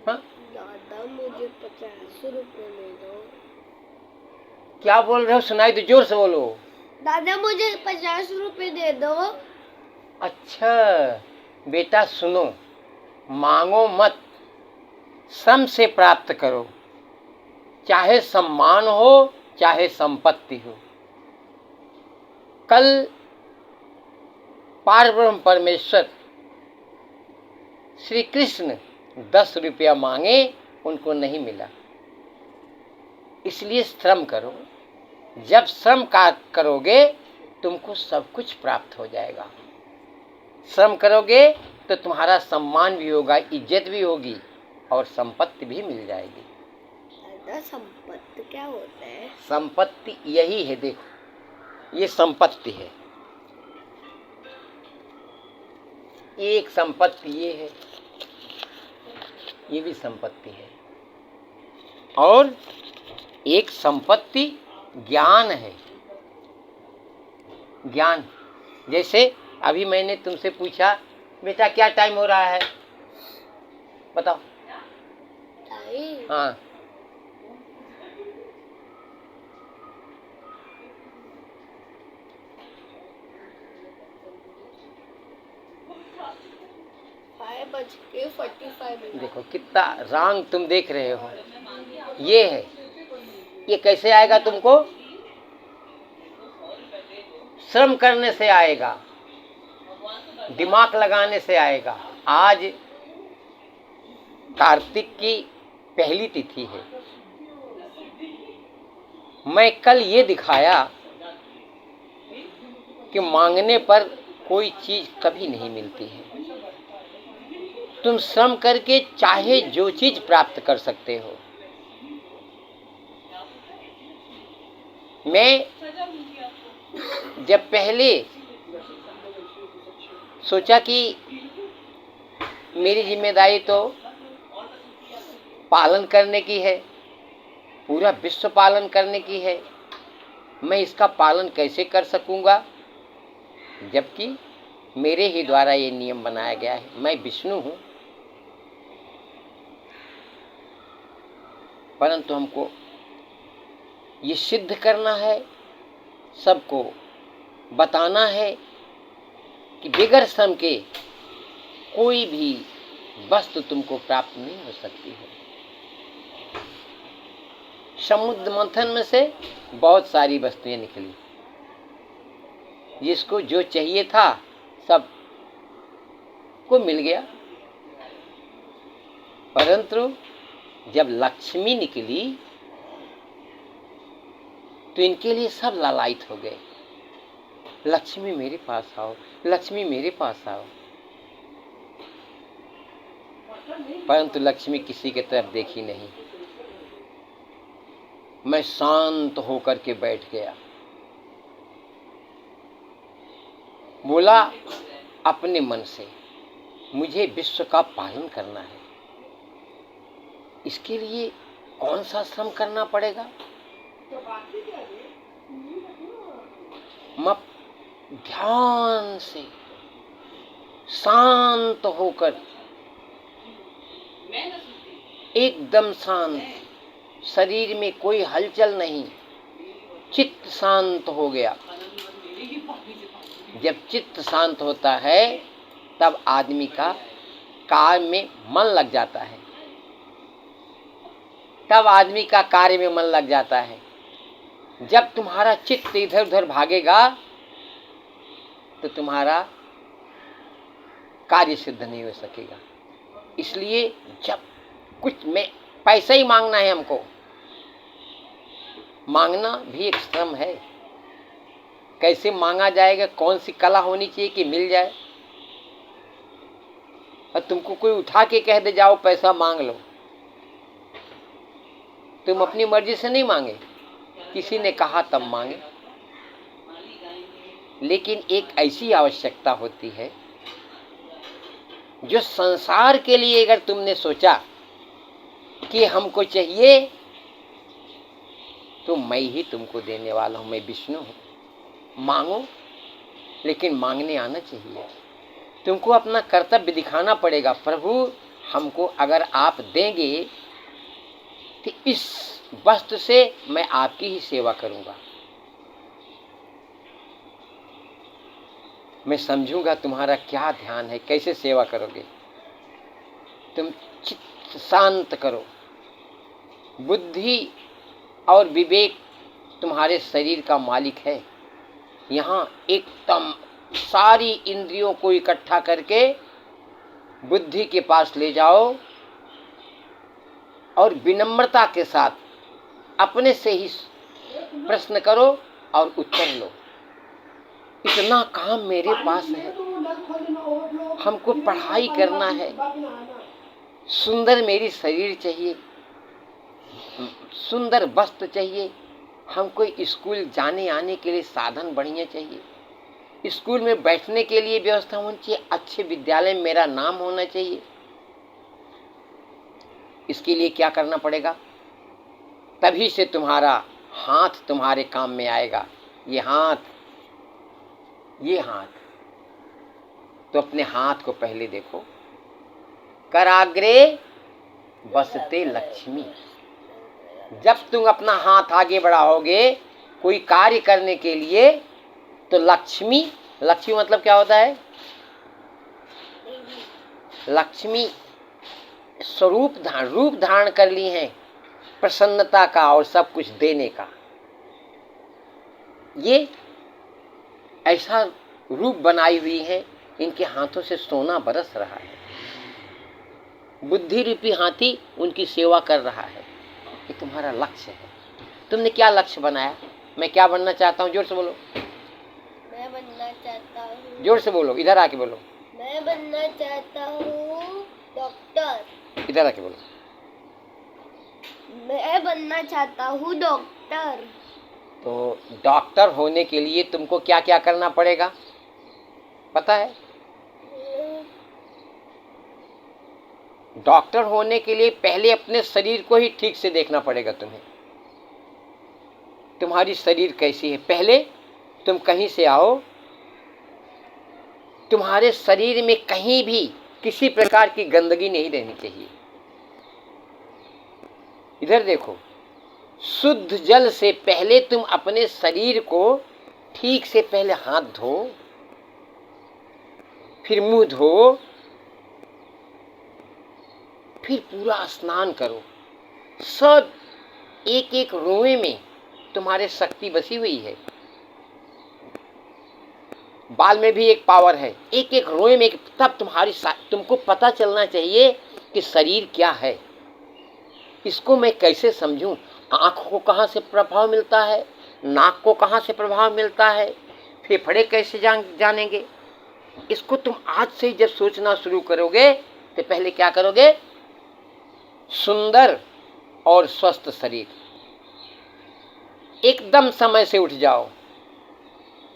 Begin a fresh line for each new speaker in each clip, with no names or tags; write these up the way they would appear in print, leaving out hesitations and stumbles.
हाँ,
दादा मुझे 50 रुपए दे दो।
क्या बोल रहे हो? सुनाई तो जोर से बोलो।
दादा मुझे 50 रुपए दे दो।
अच्छा बेटा सुनो, मांगो मत, श्रम से प्राप्त करो, चाहे सम्मान हो चाहे संपत्ति हो। कल पारब्रह्म परमेश्वर श्री कृष्ण 10 रुपया मांगे, उनको नहीं मिला। इसलिए श्रम करो, जब श्रम करोगे तुमको सब कुछ प्राप्त हो जाएगा। श्रम करोगे तो तुम्हारा सम्मान भी होगा, इज्जत भी होगी और संपत्ति भी मिल जाएगी।
दादा संपत्ति क्या होता है?
संपत्ति यही है, देखो ये संपत्ति है, एक संपत्ति ये है, ये भी संपत्ति है, और एक संपत्ति ज्ञान है। ज्ञान जैसे अभी मैंने तुमसे पूछा, बेटा क्या टाइम हो रहा है, बताओ।
टाइम?
हाँ,
5:45।
देखो कितना रंग तुम देख रहे हो। ये है, ये कैसे आएगा तुमको? श्रम करने से आएगा, दिमाग लगाने से आएगा। आज कार्तिक की पहली तिथि है। मैं कल ये दिखाया कि मांगने पर कोई चीज कभी नहीं मिलती है। तुम श्रम करके चाहे जो चीज प्राप्त कर सकते हो। मैं जब पहले सोचा कि मेरी जिम्मेदारी तो पालन करने की है, पूरा विश्व पालन करने की है, मैं इसका पालन कैसे कर सकूंगा, जबकि मेरे ही द्वारा ये नियम बनाया गया है। मैं विष्णु हूँ, परंतु हमको ये सिद्ध करना है, सबको बताना है कि बगैर श्रम के कोई भी वस्तु तुमको प्राप्त नहीं हो सकती है। समुद्र मंथन में से बहुत सारी वस्तुएं निकली, जिसको जो चाहिए था सब को मिल गया, परंतु जब लक्ष्मी निकली तो इनके लिए सब लालायित हो गए। लक्ष्मी मेरे पास आओ, लक्ष्मी मेरे पास आओ। परंतु लक्ष्मी किसी के तरफ देखी नहीं। मैं शांत होकर के बैठ गया, बोला अपने मन से, मुझे विश्व का पालन करना है। इसके लिए कौन सा श्रम करना पड़ेगा? मैं ध्यान से शांत होकर, एकदम शांत, शरीर में कोई हलचल नहीं, चित्त शांत हो गया। जब चित्त शांत होता है तब आदमी का कार्य में मन लग जाता है, तब आदमी का कार्य में मन लग जाता है। जब तुम्हारा चित्त इधर उधर भागेगा तो तुम्हारा कार्य सिद्ध नहीं हो सकेगा। इसलिए जब कुछ में पैसा ही मांगना है हमको, मांगना भी एक श्रम है। कैसे मांगा जाएगा, कौन सी कला होनी चाहिए कि मिल जाए? और तुमको कोई उठा के कह दे जाओ पैसा मांग लो, तुम अपनी मर्जी से नहीं मांगे, किसी ने कहा तब मांगे। लेकिन एक ऐसी आवश्यकता होती है जो संसार के लिए अगर तुमने सोचा कि हमको चाहिए, तो मैं ही तुमको देने वाला हूं, मैं विष्णु हूं। मांगो, लेकिन मांगने आना चाहिए। तुमको अपना कर्तव्य दिखाना पड़ेगा। प्रभु हमको अगर आप देंगे तो इस वस्त्र से मैं आपकी ही सेवा करूंगा। मैं समझूंगा तुम्हारा क्या ध्यान है, कैसे सेवा करोगे। तुम चित्त शांत करो। बुद्धि और विवेक तुम्हारे शरीर का मालिक है। यहाँ एकदम सारी इंद्रियों को इकट्ठा करके बुद्धि के पास ले जाओ और विनम्रता के साथ अपने से ही प्रश्न करो और उत्तर लो। इतना काम मेरे पास है, हमको पढ़ाई करना है, सुंदर मेरी शरीर चाहिए, सुंदर वस्त्र चाहिए, हमको स्कूल जाने आने के लिए साधन बढ़िया चाहिए, स्कूल में बैठने के लिए व्यवस्था होनी चाहिए, अच्छे विद्यालय में मेरा नाम होना चाहिए। इसके लिए क्या करना पड़ेगा? तभी से तुम्हारा हाथ तुम्हारे काम में आएगा। ये हाथ तो अपने हाथ को पहले देखो। कराग्रे बसते लक्ष्मी। जब तुम अपना हाथ आगे बढ़ाओगे कोई कार्य करने के लिए तो लक्ष्मी मतलब क्या होता है? लक्ष्मी रूप धारण कर ली है प्रसन्नता का और सब कुछ देने का। ये ऐसा रूप बनाई हुई है, इनके हाथों से सोना बरस रहा है। बुद्धि रूपी हाथी उनकी सेवा कर रहा है। ये तुम्हारा लक्ष्य है। तुमने क्या लक्ष्य बनाया? मैं क्या बनना चाहता हूँ? जोर से बोलो।
मैं बनना चाहता हूँ।
जोर से बोलो, इधर आके बोलो।
मैं बनना चाहता हूँ डॉक्टर।
इधर आके बोलो।
मैं बनना चाहता हूँ डॉक्टर।
तो डॉक्टर होने के लिए तुमको क्या क्या करना पड़ेगा पता है? डॉक्टर होने के लिए पहले अपने शरीर को ही ठीक से देखना पड़ेगा तुम्हें। तुम्हारी शरीर कैसी है? पहले तुम कहीं से आओ, तुम्हारे शरीर में कहीं भी किसी प्रकार की गंदगी नहीं रहनी चाहिए। इधर देखो, शुद्ध जल से पहले तुम अपने शरीर को ठीक से पहले हाथ धो, फिर मुंह धो, फिर पूरा स्नान करो। सब एक एक रोए में तुम्हारे शक्ति बसी हुई है। बाल में भी एक पावर है, एक एक रोए में तब तुमको पता चलना चाहिए कि शरीर क्या है। इसको मैं कैसे समझूं? आँख को कहाँ से प्रभाव मिलता है, नाक को कहाँ से प्रभाव मिलता है, फेफड़े कैसे जानेंगे? इसको तुम आज से ही जब सोचना शुरू करोगे तो पहले क्या करोगे? सुंदर और स्वस्थ शरीर। एकदम समय से उठ जाओ।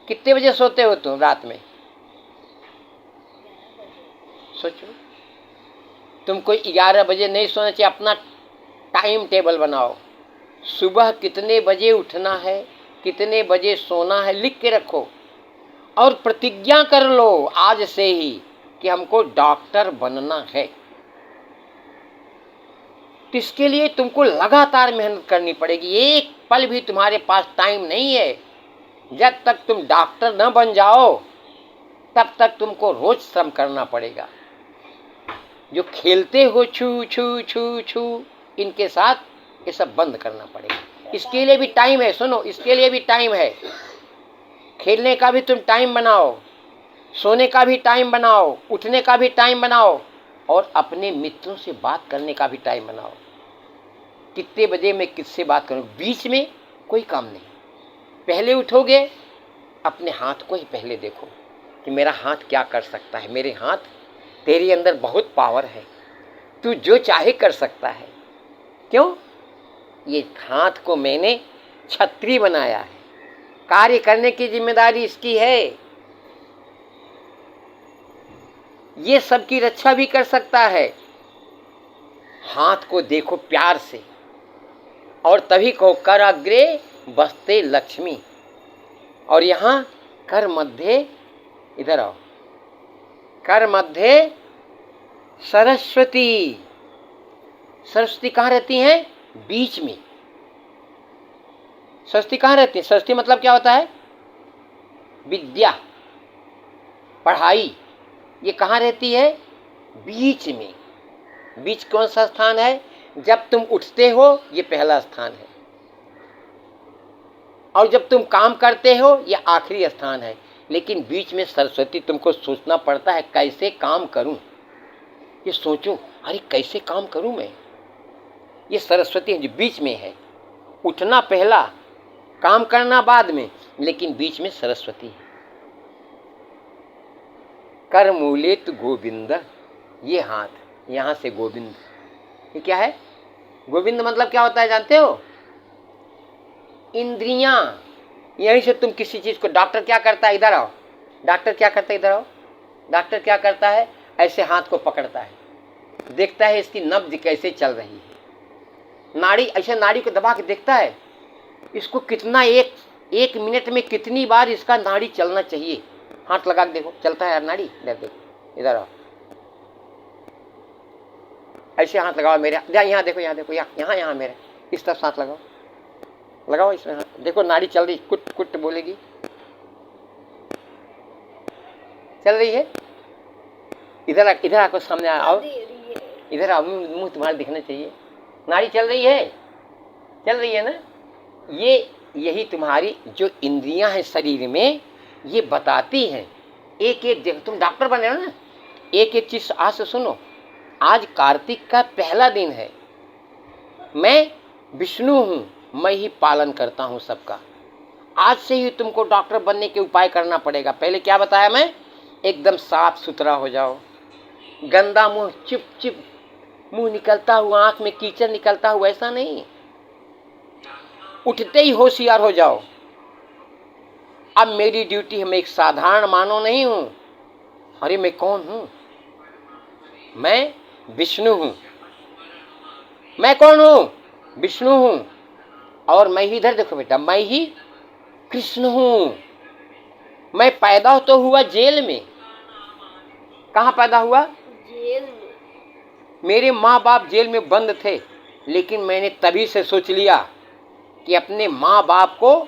कितने बजे सोते हो तुम रात में? सोचो। तुमको 11 बजे नहीं सोना चाहिए। अपना टाइम टेबल बनाओ। सुबह कितने बजे उठना है, कितने बजे सोना है, लिख के रखो और प्रतिज्ञा कर लो आज से ही कि हमको डॉक्टर बनना है। इसके लिए तुमको लगातार मेहनत करनी पड़ेगी। एक पल भी तुम्हारे पास टाइम नहीं है। जब तक तुम डॉक्टर न बन जाओ तब तक तुमको रोज श्रम करना पड़ेगा। जो खेलते हो छू छू छू छू, इनके साथ ये सब बंद करना पड़ेगा। इसके लिए भी टाइम है। सुनो, इसके लिए भी टाइम है। खेलने का भी तुम टाइम बनाओ, सोने का भी टाइम बनाओ, उठने का भी टाइम बनाओ और अपने मित्रों से बात करने का भी टाइम बनाओ। कितने बजे मैं किससे बात करूं? बीच में कोई काम नहीं। पहले उठोगे, अपने हाथ को ही पहले देखो कि मेरा हाथ क्या कर सकता है। मेरे हाथ, तेरे अंदर बहुत पावर है, तू जो चाहे कर सकता है। क्यों? ये हाथ को मैंने छतरी बनाया है, कार्य करने की जिम्मेदारी इसकी है। ये सबकी रक्षा भी कर सकता है। हाथ को देखो प्यार से और तभी कहो कर अग्रे बसते लक्ष्मी। और यहाँ कर मध्य, इधर आओ, कर मध्य सरस्वती। सरस्वती कहाँ रहती हैं? बीच में। सरस्वती कहाँ रहती है? सरस्वती मतलब क्या होता है? विद्या, पढ़ाई। ये कहाँ रहती है? बीच में। बीच कौन सा स्थान है? जब तुम उठते हो ये पहला स्थान है, और जब तुम काम करते हो ये आखिरी स्थान है। लेकिन बीच में सरस्वती, तुमको सोचना पड़ता है कैसे काम करूं। ये सोचो, अरे कैसे काम करूं मैं। ये सरस्वती है जो बीच में है। उठना पहला, काम करना बाद में, लेकिन बीच में सरस्वती है। कर मूले तु गोविंद, ये हाथ, यहां से गोविंद। ये क्या है? गोविंद मतलब क्या होता है जानते हो? इंद्रियां। यहीं से तुम किसी चीज को, डॉक्टर क्या करता है? इधर आओ। डॉक्टर क्या करता है? इधर आओ। डॉक्टर क्या करता है? ऐसे हाथ को पकड़ता है, देखता है इसकी नब्ज कैसे चल रही है। नाड़ी, ऐसे नाड़ी को दबा के देखता है इसको कितना, एक मिनट में कितनी बार इसका नाड़ी चलना चाहिए। हाथ लगा के देखो, चलता है यार नाड़ी। इधर देखो, इधर आओ, ऐसे हाथ लगाओ मेरे। यहाँ देखो, यहाँ देखो, यहाँ मेरे इस तरफ हाथ लगाओ, लगाओ इसमें हाथ। देखो नाड़ी चल रही, कुट कुट बोलेगी, चल रही है। इधर आकर सामने आओ, इधर आओ, मुंह तुम्हारा दिखना चाहिए। नाड़ी चल रही है ना। यही तुम्हारी जो इंद्रियां हैं शरीर में, ये बताती हैं। एक एक जगह तुम डॉक्टर बने हो ना, एक एक चीज आज से सुनो। आज कार्तिक का पहला दिन है। मैं विष्णु हूं, मैं ही पालन करता हूं सबका। आज से ही तुमको डॉक्टर बनने के उपाय करना पड़ेगा। पहले क्या बताया मैं? एकदम साफ सुथरा हो जाओ। गंदा मुंह, चिप चिप मुंह निकलता हुआ, आंख में कीचड़ निकलता हुआ, ऐसा नहीं। उठते ही होशियार हो जाओ। अब मेरी ड्यूटी है, मैं एक साधारण मानव नहीं हूं। अरे मैं कौन हूं? मैं विष्णु हूं। मैं कौन हूं? विष्णु हूं। और मैं ही, इधर देखो बेटा, मैं ही कृष्ण हूं। मैं पैदा तो हुआ जेल में। कहां पैदा हुआ?
जेल में।
मेरे माँ बाप जेल में बंद थे, लेकिन मैंने तभी से सोच लिया कि अपने माँ बाप को,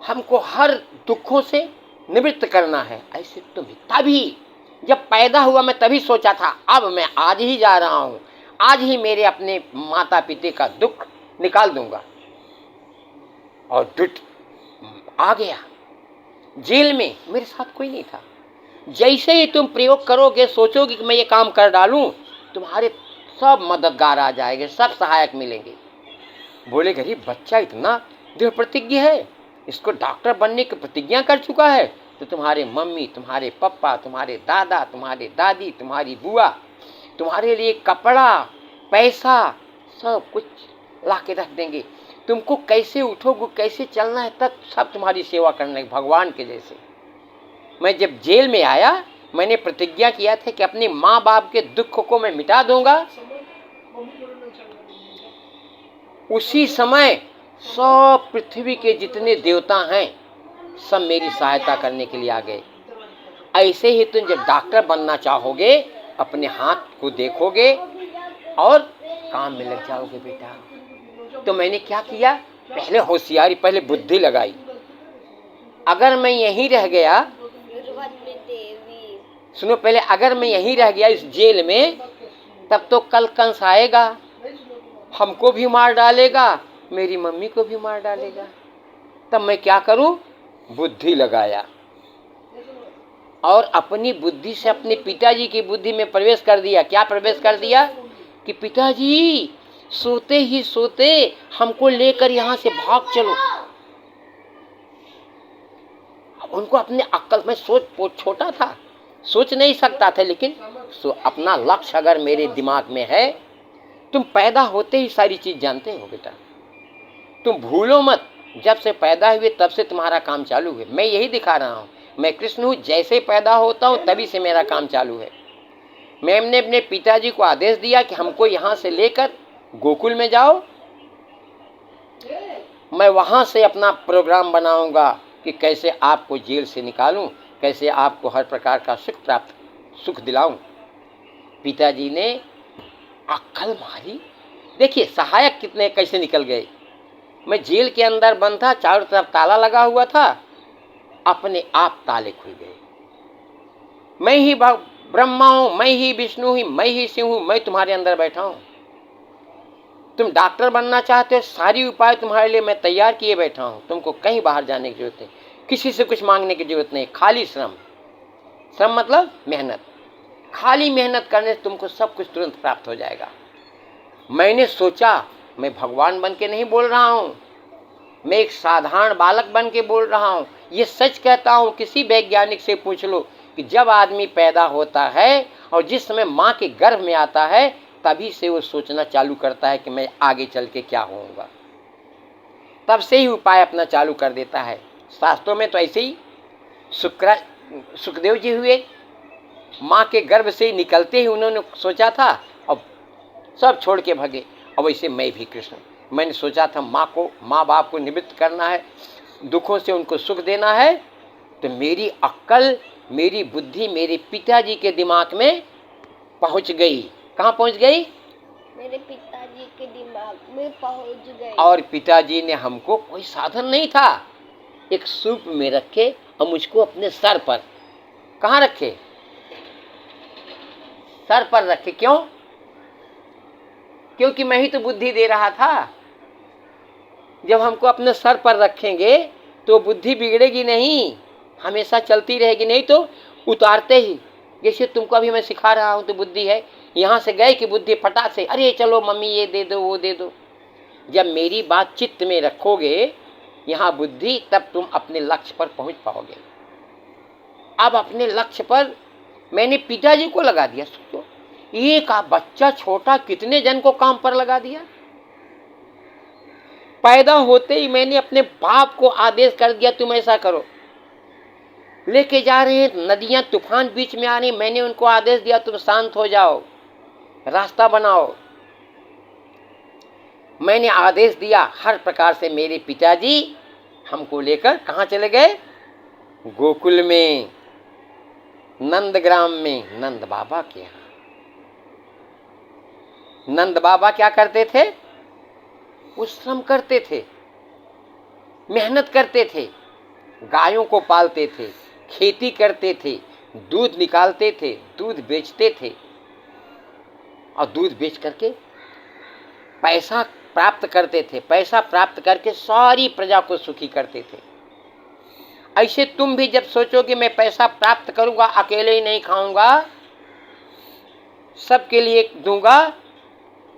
हमको हर दुखों से निवृत्त करना है। ऐसे तुम तभी जब पैदा हुआ मैं तभी सोचा था, अब मैं आज ही जा रहा हूं, आज ही मेरे अपने माता पिता का दुख निकाल दूंगा। और दुख आ गया। जेल में मेरे साथ कोई नहीं था। जैसे ही तुम प्रयोग करोगे, सोचोगे कि मैं ये काम कर डालूं, तुम्हारे सब मददगार आ जाएंगे, सब सहायक मिलेंगे। बोले गरीब बच्चा इतना दृढ़ प्रतिज्ञ है, इसको डॉक्टर बनने की प्रतिज्ञा कर चुका है, तो तुम्हारे मम्मी, तुम्हारे पापा, तुम्हारे दादा, तुम्हारे दादी, तुम्हारी बुआ तुम्हारे लिए कपड़ा, पैसा सब कुछ ला के रख देंगे। तुमको कैसे उठोगे, कैसे चलना है, तक सब तुम्हारी सेवा करने, भगवान के जैसे। मैं जब जेल में आया, मैंने प्रतिज्ञा किया था कि अपने माँ बाप के दुख को मैं मिटा दूंगा। उसी समय सब पृथ्वी के जितने देवता हैं सब मेरी सहायता करने के लिए आ गए। ऐसे ही तुम जब डॉक्टर बनना चाहोगे, अपने हाथ को देखोगे और काम में लग जाओगे बेटा। तो मैंने क्या किया? पहले होशियारी, पहले बुद्धि लगाई। अगर मैं यहीं रह गया, सुनो पहले, अगर मैं यहीं रह गया इस जेल में, तब तो कल कंस आएगा, हमको भी मार डालेगा, मेरी मम्मी को भी मार डालेगा। तब मैं क्या करूं? बुद्धि लगाया और अपनी बुद्धि से अपने पिताजी की बुद्धि में प्रवेश कर दिया। क्या प्रवेश कर दिया? कि पिताजी सोते ही सोते हमको लेकर यहाँ से भाग चलो। उनको अपने अक्ल में, सोच छोटा था, सोच नहीं सकता था, लेकिन अपना लक्ष्य अगर मेरे दिमाग में है, तुम पैदा होते ही सारी चीज जानते हो बेटा। तुम भूलो मत, जब से पैदा हुए तब से तुम्हारा काम चालू है। मैं यही दिखा रहा हूँ, मैं कृष्ण हूँ। जैसे पैदा होता हूँ तभी से मेरा काम चालू है। मैंने अपने पिताजी को आदेश दिया कि हमको यहाँ से लेकर गोकुल में जाओ, मैं वहाँ से अपना प्रोग्राम बनाऊंगा कि कैसे आपको जेल से निकालूं, कैसे आपको हर प्रकार का सुख दिलाऊं। पिताजी ने अक्कल मारी। देखिए सहायक कितने कैसे निकल गए। मैं जेल के अंदर बंद था, चारों तरफ ताला लगा हुआ था, अपने आप ताले खुल गए। मैं ही ब्रह्मा हूं, मैं ही विष्णु हूं, मैं ही शिव हूं, मैं तुम्हारे अंदर बैठा हूं। तुम डॉक्टर बनना चाहते हो, सारी उपाय तुम्हारे लिए मैं तैयार किए बैठा हूं। तुमको कहीं बाहर जाने की जरूरत नहीं, किसी से कुछ मांगने की जरूरत नहीं, खाली श्रम। श्रम मतलब मेहनत। खाली मेहनत करने से तुमको सब कुछ तुरंत प्राप्त हो जाएगा। मैंने सोचा, मैं भगवान बन के नहीं बोल रहा हूं, मैं एक साधारण बालक बन के बोल रहा हूं। ये सच कहता हूं, किसी वैज्ञानिक से पूछ लो कि जब आदमी पैदा होता है और जिस समय माँ के गर्भ में आता है, तभी से वो सोचना चालू करता है कि मैं आगे चल के क्या होऊंगा। तब से ही उपाय अपना चालू कर देता है। शास्त्रों में तो ऐसे ही सुखदेव जी हुए, माँ के गर्भ से निकलते ही उन्होंने सोचा था और सब छोड़ के भगे। और वैसे मैं भी कृष्ण, मैंने सोचा था माँ बाप को निवृत्त करना है, दुखों से उनको सुख देना है। तो मेरी अक्ल, मेरी बुद्धि मेरे पिताजी के दिमाग में पहुंच गई। कहाँ पहुंच गई?
मेरे पिताजी के दिमाग में पहुंच गई।
और पिताजी ने हमको, कोई साधन नहीं था, एक सूप में रखे और मुझको अपने सर पर, कहाँ रखे? सर पर रखे। क्यों? क्योंकि मैं ही तो बुद्धि दे रहा था। जब हमको अपने सर पर रखेंगे तो बुद्धि बिगड़ेगी नहीं, हमेशा चलती रहेगी। नहीं तो उतारते ही, जैसे तुमको अभी मैं सिखा रहा हूं तो बुद्धि है, यहां से गए कि बुद्धि फटाक से, अरे चलो मम्मी ये दे दो वो दे दो। जब मेरी बात चित्त में रखोगे यहाँ बुद्धि, तब तुम अपने लक्ष्य पर पहुंच पाओगे। अब अपने लक्ष्य पर मैंने पिताजी को लगा दिया। सोचो, एक बच्चा छोटा कितने जन को काम पर लगा दिया। पैदा होते ही मैंने अपने बाप को आदेश कर दिया, तुम ऐसा करो। लेके जा रहे हैं, नदियां तूफान बीच में आ रही, मैंने उनको आदेश दिया, तुम शांत हो जाओ, रास्ता बनाओ। मैंने आदेश दिया हर प्रकार से। मेरे पिताजी हमको लेकर कहाँ चले गए? गोकुल में, नंदग्राम में, नंद बाबा के यहाँ। नंद बाबा क्या करते थे? वो श्रम करते थे, मेहनत करते थे, गायों को पालते थे, खेती करते थे, दूध निकालते थे, दूध बेचते थे और दूध बेच करके पैसा प्राप्त करते थे। पैसा प्राप्त करके सारी प्रजा को सुखी करते थे। ऐसे तुम भी जब सोचोगे मैं पैसा प्राप्त करूंगा, अकेले ही नहीं खाऊंगा, सबके लिए दूंगा,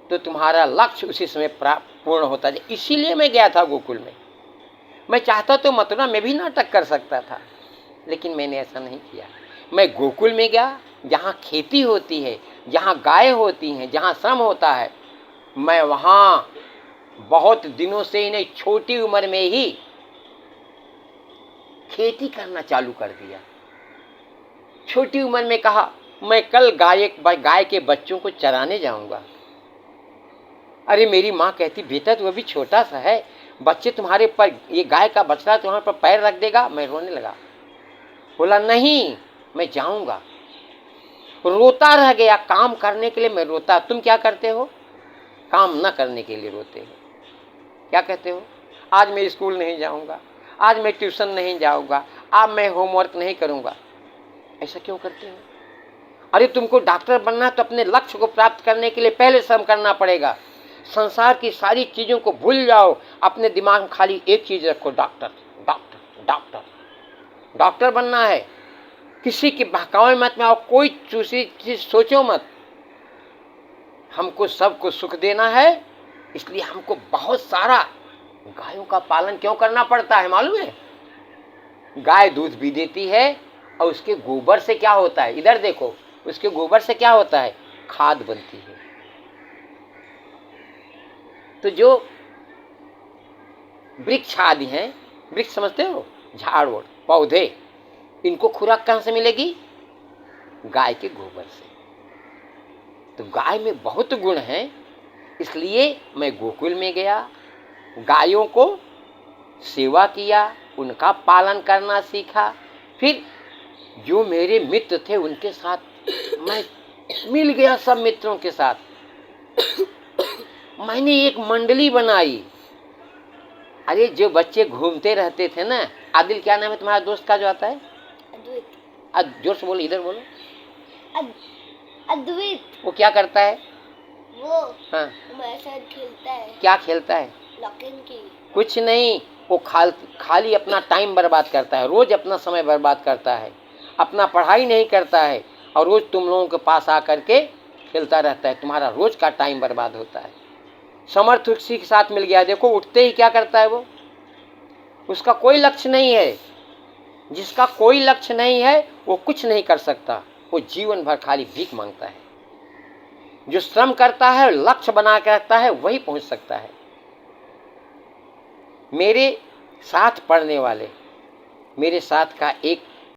तो तुम्हारा लक्ष्य उसी समय पूर्ण होता है। इसीलिए मैं गया था गोकुल में। मैं चाहता तो मथुरा में भी नाटक कर सकता था, लेकिन मैंने ऐसा नहीं किया। मैं गोकुल में गया, जहाँ खेती होती है, जहाँ गाय होती हैं, जहाँ श्रम होता है। मैं वहाँ बहुत दिनों से ही नहीं, छोटी उम्र में ही खेती करना चालू कर दिया। छोटी उम्र में कहा मैं कल गाय के बच्चों को चराने जाऊंगा। अरे मेरी माँ कहती बेटा तू अभी छोटा सा है, बच्चे तुम्हारे पर, ये गाय का बछड़ा तुम्हारे पर पैर रख देगा। मैं रोने लगा, बोला नहीं मैं जाऊंगा। रोता रह गया। काम करने के लिए मैं रोता। तुम क्या करते हो? काम न करने के लिए रोते हो। क्या कहते हो? आज मैं स्कूल नहीं जाऊंगा, आज मैं ट्यूशन नहीं जाऊंगा, आज मैं होमवर्क नहीं करूंगा। ऐसा क्यों करते हो? अरे तुमको डॉक्टर बनना है तो अपने लक्ष्य को प्राप्त करने के लिए पहले श्रम करना पड़ेगा। संसार की सारी चीजों को भूल जाओ, अपने दिमाग में खाली एक चीज रखो, डॉक्टर डॉक्टर डॉक्टर। डॉक्टर बनना है, किसी के बहकावे मत में आओ, कोई दूसरी चीज सोचो मत। हमको सबको सुख देना है, इसलिए हमको बहुत सारा गायों का पालन क्यों करना पड़ता है मालूम है? गाय दूध भी देती है और उसके गोबर से क्या होता है, इधर देखो, उसके गोबर से क्या होता है? खाद बनती है। तो जो वृक्ष आदि हैं, वृक्ष समझते हो, झाड़ वोड़ पौधे, इनको खुराक कहाँ से मिलेगी? गाय के गोबर से। तो गाय में बहुत गुण हैं, इसलिए मैं गोकुल में गया, गायों को सेवा किया, उनका पालन करना सीखा। फिर जो मेरे मित्र थे उनके साथ मैं मिल गया सब मित्रों के साथ। मैंने एक मंडली बनाई। अरे जो बच्चे घूमते रहते थे ना, आदिल क्या नाम है तुम्हारा दोस्त का जो आता है?
अद्वैत।
जोर से बोलो, इधर बोलो।
अद्वैत।
वो क्या करता है?
वो
हाँ,
हमारे साथ खेलता है।
क्या खेलता है?
लॉक एंड की।
कुछ नहीं, वो खाली अपना टाइम बर्बाद करता है, रोज अपना समय बर्बाद करता है, अपना पढ़ाई नहीं करता है और रोज तुम लोगों के पास आकर के खेलता रहता है। तुम्हारा रोज का टाइम बर्बाद होता है। समर्थ उसी के साथ मिल गया, देखो उठते ही क्या करता है वो, उसका कोई लक्ष्य नहीं है। जिसका कोई लक्ष्य नहीं है वो कुछ नहीं कर सकता, वो जीवन भर खाली भीख मांगता है। जो श्रम करता है, लक्ष्य बना के रखता है, वही पहुंच सकता है। मेरे साथ पढ़ने वाले, मेरे साथ का एक